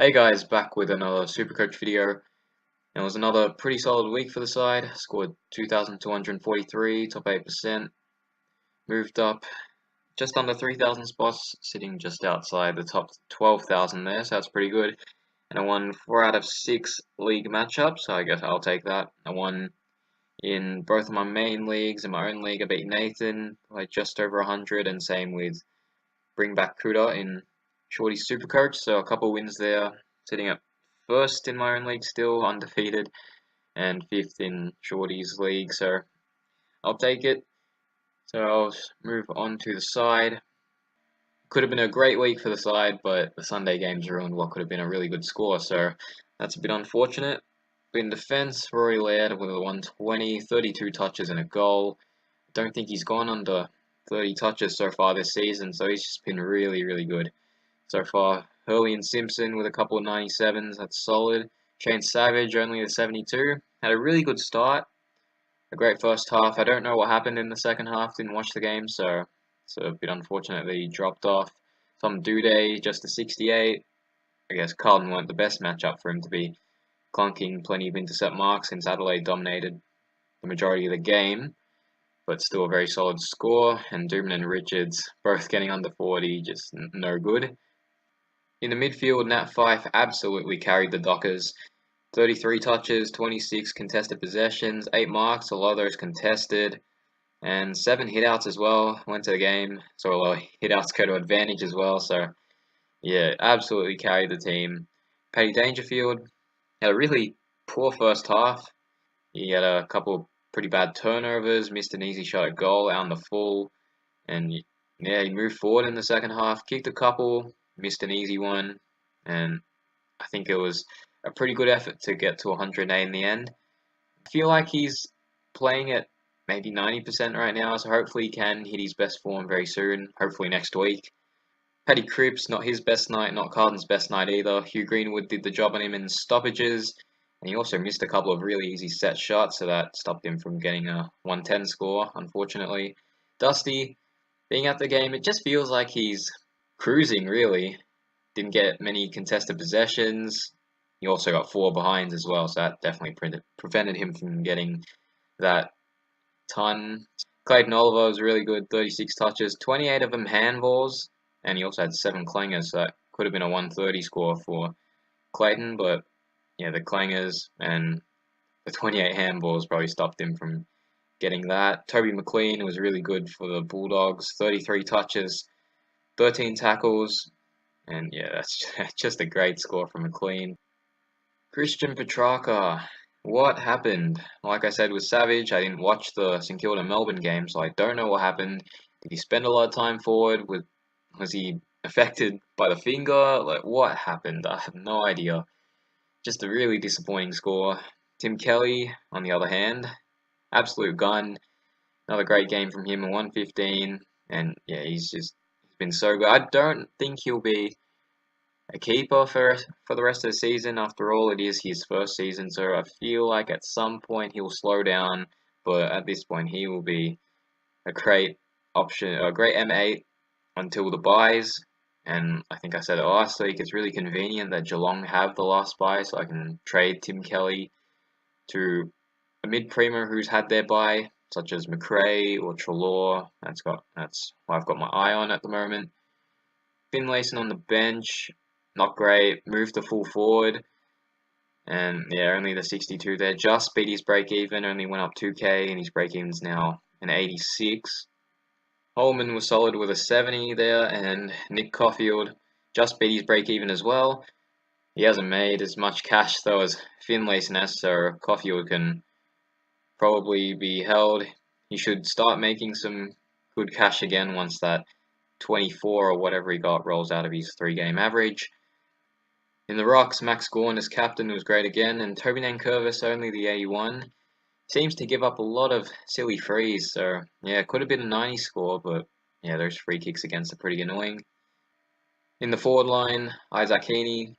Hey guys, back with another SuperCoach video. It was another pretty solid week for the side. Scored 2,243, top 8%. Moved up just under 3,000 spots, sitting just outside the top 12,000 there, so that's pretty good. And I won 4 out of 6 league matchups, so I guess I'll take that. I won in both of my main leagues. In my own league, I beat Nathan by just over 100, and same with Bring Back Kuda in Shorty's SuperCoach, so a couple wins there, sitting at first in my own league still, undefeated, and fifth in Shorty's league, so I'll take it. So I'll move on to the side. Could have been a great week for the side, but the Sunday games ruined what could have been a really good score, so that's a bit unfortunate. But in defence, Rory Laird with a 120, 32 touches and a goal. Don't think he's gone under 30 touches so far this season, so he's just been really good so far. Hurley and Simpson with a couple of 97s, that's solid. Shane Savage only a 72, had a really good start, a great first half. I don't know what happened in the second half, didn't watch the game, so it's a bit unfortunate that he dropped off. Tom Duday just a 68. I guess Carlton weren't the best matchup for him to be clunking plenty of intercept marks since Adelaide dominated the majority of the game, but still a very solid score. And Dooman and Richards both getting under 40, just no good. In the midfield, Nat Fyfe absolutely carried the Dockers. 33 touches, 26 contested possessions, 8 marks, a lot of those contested, and 7 hitouts as well. Went to the game, so a lot of hitouts go to advantage as well. So yeah, absolutely carried the team. Paddy Dangerfield had a really poor first half. He had a couple of pretty bad turnovers, missed an easy shot at goal out on the full, and yeah, he moved forward in the second half, kicked a couple, missed an easy one, and I think it was a pretty good effort to get to 108 in the end. I feel like he's playing at maybe 90% right now, so hopefully he can hit his best form very soon, hopefully next week. Paddy Cripps, not his best night, not Carlton's best night either. Hugh Greenwood did the job on him in stoppages, and he also missed a couple of really easy set shots, so that stopped him from getting a 110 score, unfortunately. Dusty, being at the game, it just feels like he's cruising, really. Didn't get many contested possessions. He also got 4 behinds as well, so that definitely prevented him from getting that ton. Clayton Oliver was really good, 36 touches, 28 of them handballs, and he also had 7 clangers, so that could have been a 130 score for Clayton, but yeah, the clangers and the 28 handballs probably stopped him from getting that. Toby McLean was really good for the Bulldogs, 33 touches, 13 tackles, and yeah, that's just a great score from McLean. Christian Petrarca, what happened? Like I said with Savage, I didn't watch the St Kilda Melbourne game, so I don't know what happened. Did he spend a lot of time forward? Was he affected by the finger? Like, what happened? I have no idea. Just a really disappointing score. Tim Kelly, on the other hand, absolute gun. Another great game from him, a 115, and yeah, he's been so good. I don't think he'll be a keeper for the rest of the season. After all, it is his first season, so I feel like at some point he'll slow down, but at this point he will be a great option, a great M8 until the buys. And I think I said it last week, it's really convenient that Geelong have the last buy, so I can trade Tim Kelly to a mid-premer who's had their buy, such as McRae or Treloar. That's what I've got my eye on at the moment. Finlayson on the bench, not great. Moved to full forward, and yeah, only the 62 there. Just beat his break even, only went up 2k, and his break even's now an 86. Holman was solid with a 70 there, and Nick Caulfield just beat his break even as well. He hasn't made as much cash though as Finlayson has, so Caulfield can probably be held. He should start making some good cash again once that 24 or whatever he got rolls out of his 3-game average. In the Rucks, Max Gawn as captain was great again, and Toby Nankervis only the 81. Seems to give up a lot of silly frees, so yeah, could have been a 90 score, but yeah, those free kicks against are pretty annoying. In the forward line, Isaac Heaney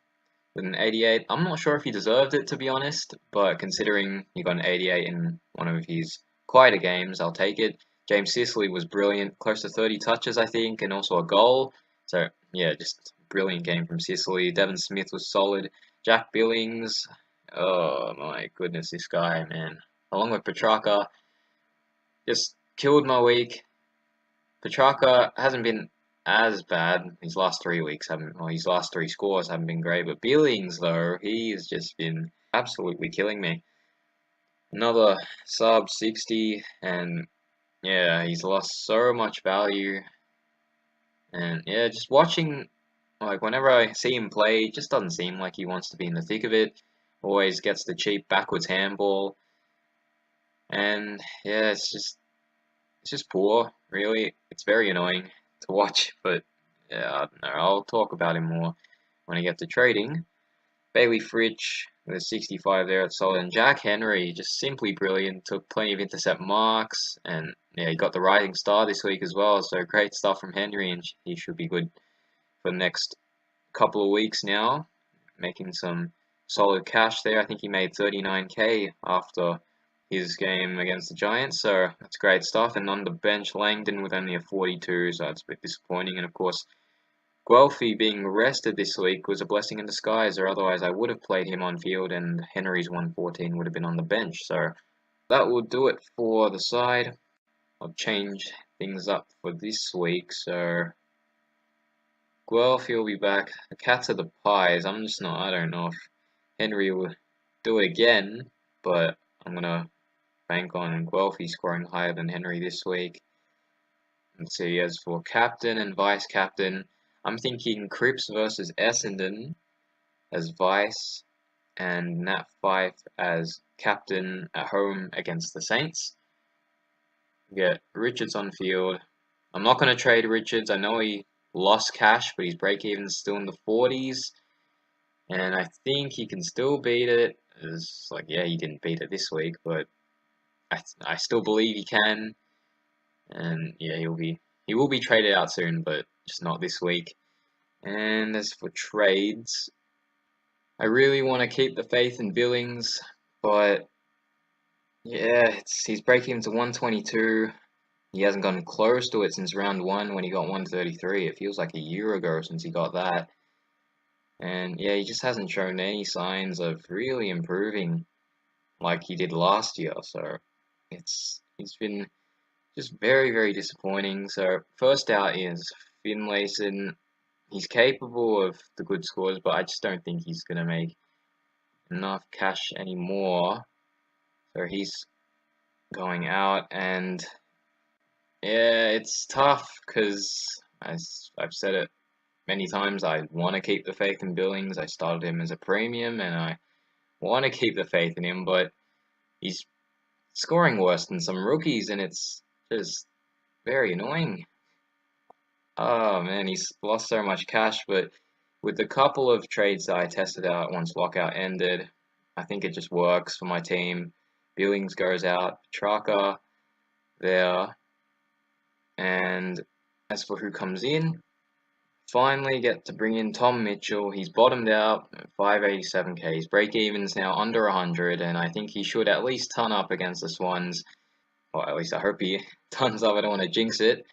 with an 88. I'm not sure if he deserved it, to be honest, but considering he got an 88 in one of his quieter games, I'll take it. James Sicily was brilliant, close to 30 touches, I think, and also a goal. So yeah, just brilliant game from Sicily. Devon Smith was solid. Jack Billings, oh my goodness, this guy, man. Along with Petrarca, just killed my week. Petrarca hasn't been as bad. His last 3 weeks haven't, well, his last 3 scores haven't been great. But Billings, though, he has just been absolutely killing me. Another sub 60, and yeah, he's lost so much value. And yeah, just watching, like, whenever I see him play, it just doesn't seem like he wants to be in the thick of it. Always gets the cheap backwards handball. And yeah, it's just poor, really. It's very annoying to watch, but yeah, I don't know. I'll talk about him more when I get to trading. Bailey Fritsch with a 65 there at solid. And Jack Henry, just simply brilliant. Took plenty of intercept marks, and yeah, he got the rising star this week as well. So great stuff from Henry, and he should be good for the next couple of weeks now, making some solid cash there. I think he made 39k after his game against the Giants, so that's great stuff. And on the bench, Langdon with only a 42, so that's a bit disappointing. And of course, Guelphy being rested this week was a blessing in disguise, or otherwise I would have played him on field and Henry's 114 would have been on the bench. So that will do it for the side. I'll change things up for this week. So Guelphy will be back. The Cats are the Pies. I don't know if Henry will do it again, but I'm going to bank on Guelphy scoring higher than Henry this week. Let's see, as for captain and vice captain, I'm thinking Cripps versus Essendon as vice, and Nat Fife as captain at home against the Saints. Get Richards on field. I'm not going to trade Richards. I know he lost cash, but his break-even's still in the 40s. And I think he can still beat it. It's like, yeah, he didn't beat it this week, but I still believe he can. And yeah, he will be traded out soon, but just not this week. And as for trades, I really want to keep the faith in Billings, but yeah, he's breaking into 122. He hasn't gotten close to it since round 1 when he got 133. It feels like a year ago since he got that. And yeah, he just hasn't shown any signs of really improving like he did last year. So he's been just very, very disappointing. So first out is Finlayson. He's capable of the good scores, but I just don't think he's going to make enough cash anymore. So he's going out, and yeah, it's tough because I've said it many times, I want to keep the faith in Billings. I started him as a premium, and I want to keep the faith in him, but he's scoring worse than some rookies, and it's just very annoying. Oh man, he's lost so much cash, but with the couple of trades that I tested out once lockout ended, I think it just works for my team. Billings goes out, Petrarca there, and as for who comes in, finally get to bring in Tom Mitchell. He's bottomed out at 587k. His break-even's now under 100, and I think he should at least ton up against the Swans. Or at least I hope he tons up. I don't want to jinx it.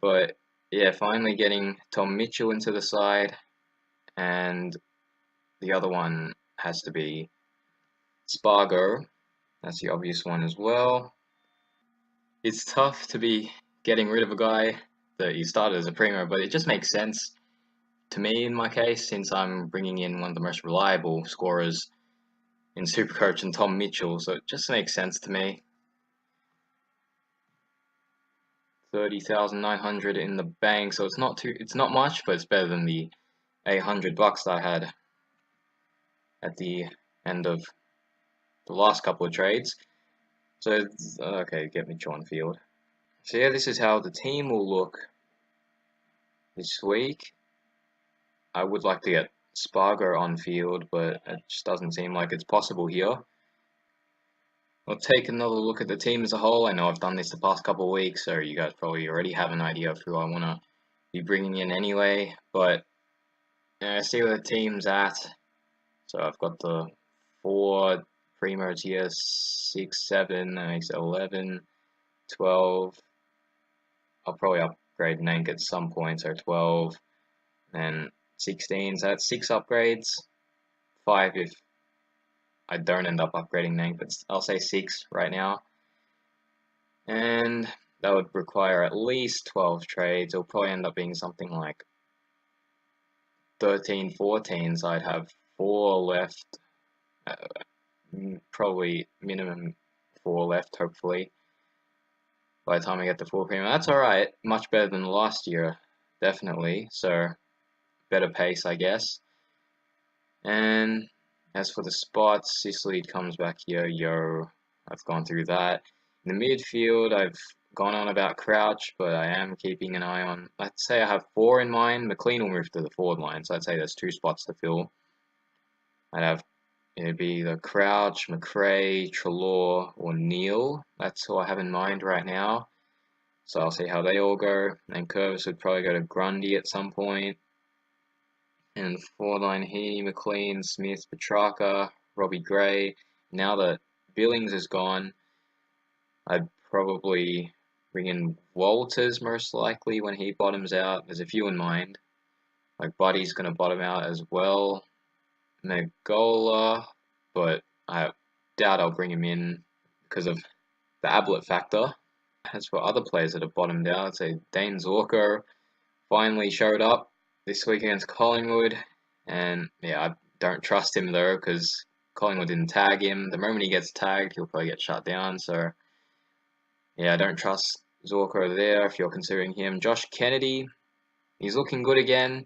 But yeah, finally getting Tom Mitchell into the side. And the other one has to be Spargo. That's the obvious one as well. It's tough to be getting rid of a guy that you started as a primo, but it just makes sense to me in my case, since I'm bringing in one of the most reliable scorers in SuperCoach and Tom Mitchell, so it just makes sense to me. 30,900 in the bank, so it's not much, but it's better than the $800 that I had at the end of the last couple of trades. So okay, get Mitchell on field. So yeah, this is how the team will look this week. I would like to get Spargo on field, but it just doesn't seem like it's possible here. We'll take another look at the team as a whole. I know I've done this the past couple of weeks, so you guys probably already have an idea of who I want to be bringing in anyway, but see where the team's at. So I've got the 4 primos here, 6, 7, that makes it 11, 12. I'll probably upgrade Nank at some point, so 12. Then 16, so that's 6 upgrades. 5 if I don't end up upgrading Nank, but I'll say 6 right now. And that would require at least 12 trades. It'll probably end up being something like 13, 14, so I'd have 4 left. Probably minimum 4 left, hopefully, by the time I get the full premium. That's alright, much better than last year, definitely, so better pace, I guess. And as for the spots, Sicily comes back here, I've gone through that. In the midfield, I've gone on about Crouch, but I am keeping an eye on, let's say I have 4 in mind. McLean will move to the forward line, so I'd say there's 2 spots to fill. I'd have, it'd be the Crouch, McRae, Treloar, or Neil. That's who I have in mind right now. So I'll see how they all go. And Curvis would probably go to Grundy at some point. And forward line here, McLean, Smith, Petrarca, Robbie Gray. Now that Billings is gone, I'd probably bring in Walters most likely when he bottoms out. There's a few in mind. Like Buddy's going to bottom out as well. Nagola, but I doubt I'll bring him in because of the Ablett factor. As for other players that have bottomed out, I'd say Dane Zorko finally showed up this week against Collingwood, and yeah, I don't trust him though because Collingwood didn't tag him. The moment he gets tagged, he'll probably get shut down, so yeah, I don't trust Zorko there if you're considering him. Josh Kennedy, he's looking good again.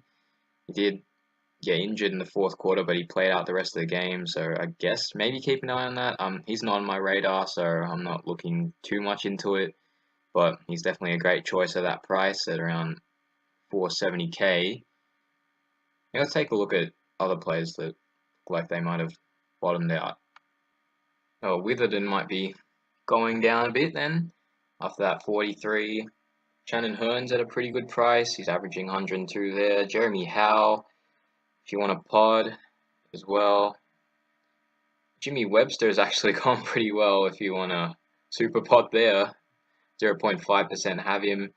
He did get injured in the 4th quarter, but he played out the rest of the game, so I guess maybe keep an eye on that. He's not on my radar, so I'm not looking too much into it, but he's definitely a great choice at that price at around 470k. Let's take a look at other players that look like they might have bottomed out. Oh, Witherden might be going down a bit then, after that 43. Shannon Hearn's at a pretty good price, he's averaging 102 there. Jeremy Howe, if you want a pod as well. Jimmy Webster's actually gone pretty well if you want a super pod there. 0.5% have him.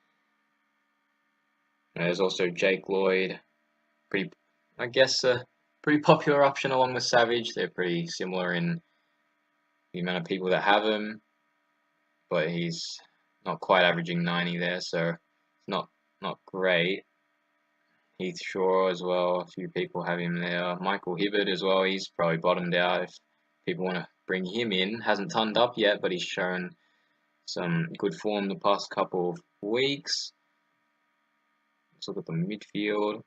And there's also Jake Lloyd. I guess a pretty popular option along with Savage. They're pretty similar in the amount of people that have him. But he's not quite averaging 90 there, so it's not great. Heath Shaw as well, a few people have him there. Michael Hibbert as well, he's probably bottomed out if people want to bring him in. Hasn't turned up yet, but he's shown some good form the past couple of weeks. Let's look at the midfield.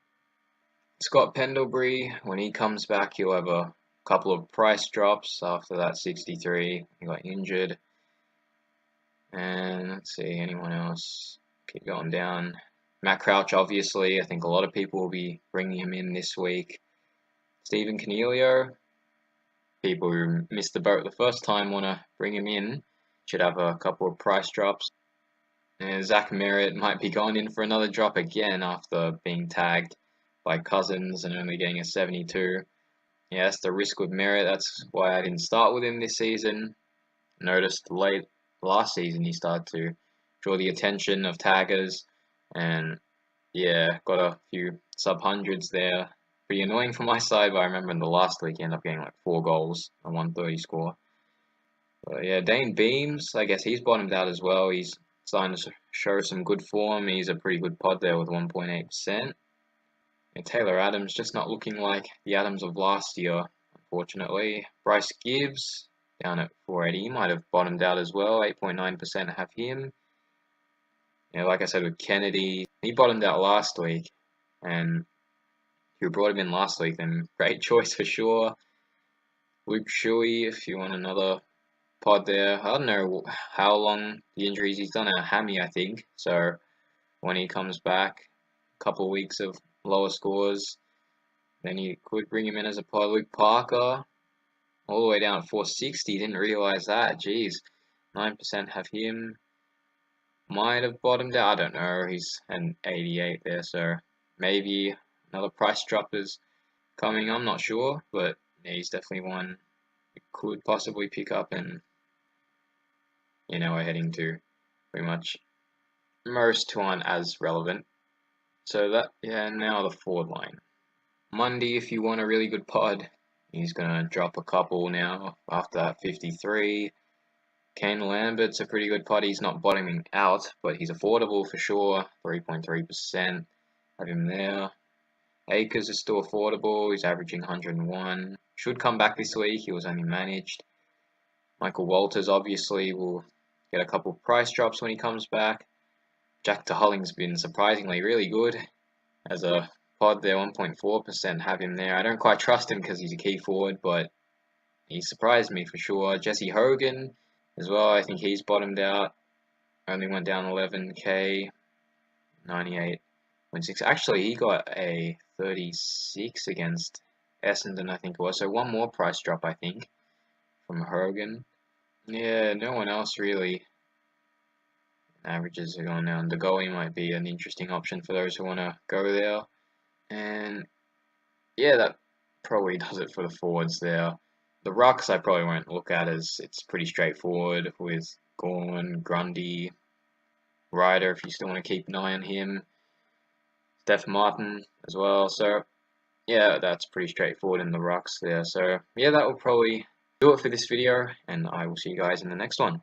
Scott Pendlebury, when he comes back, he'll have a couple of price drops after that 63. He got injured. And let's see, anyone else? Keep going down. Matt Crouch, obviously. I think a lot of people will be bringing him in this week. Stephen Canelio. People who missed the boat the first time want to bring him in. Should have a couple of price drops. And Zach Merritt might be going in for another drop again after being tagged by Cousins and only getting a 72. Yeah, that's the risk with Merritt. That's why I didn't start with him this season. Noticed late last season he started to draw the attention of taggers. And yeah, got a few sub-hundreds there. Pretty annoying for my side, but I remember in the last week he ended up getting like 4 goals, a 130 score. But yeah, Dane Beams, I guess he's bottomed out as well. He's starting to show some good form. He's a pretty good pod there with 1.8%. And Taylor Adams just not looking like the Adams of last year, unfortunately. Bryce Gibbs down at 480. He might have bottomed out as well. 8.9% have him. Yeah, like I said with Kennedy, he bottomed out last week, and if you brought him in last week, then great choice for sure. Luke Shuey, if you want another pod there. I don't know how long the injuries. He's done a hammy, I think. So when he comes back, a couple of weeks of lower scores, then you could bring him in as a pod. Luke Parker, all the way down at 460. Didn't realize that. Jeez, 9% have him. Might have bottomed out. I don't know. He's an 88 there, so maybe another price drop is coming. I'm not sure, but yeah, he's definitely one you could possibly pick up, and you know we're heading to pretty much most who aren't as relevant. So that, yeah, now the forward line. Monday, if you want a really good pod, he's going to drop a couple now after that 53. Kane Lambert's a pretty good pod. He's not bottoming out, but he's affordable for sure. 3.3%. Have him there. Akers is still affordable. He's averaging 101. Should come back this week. He was only managed. Michael Walters obviously will get a couple price drops when he comes back. Jack DeHulling's been surprisingly really good as a pod there, 1.4%. Have him there. I don't quite trust him because he's a key forward, but he surprised me for sure. Jesse Hogan as well. I think he's bottomed out. Only went down 11k, 98.6. Actually, he got a 36 against Essendon, I think it was. So one more price drop, I think, from Hogan. Yeah, no one else really. Averages are going down. The goalie might be an interesting option for those who want to go there. And yeah, that probably does it for the forwards there. The Rucks I probably won't look at, as it's pretty straightforward with Gorn, Grundy, Ryder if you still want to keep an eye on him. Steph Martin as well. So yeah, that's pretty straightforward in the Rucks there. So yeah, that will probably do it for this video, and I will see you guys in the next one.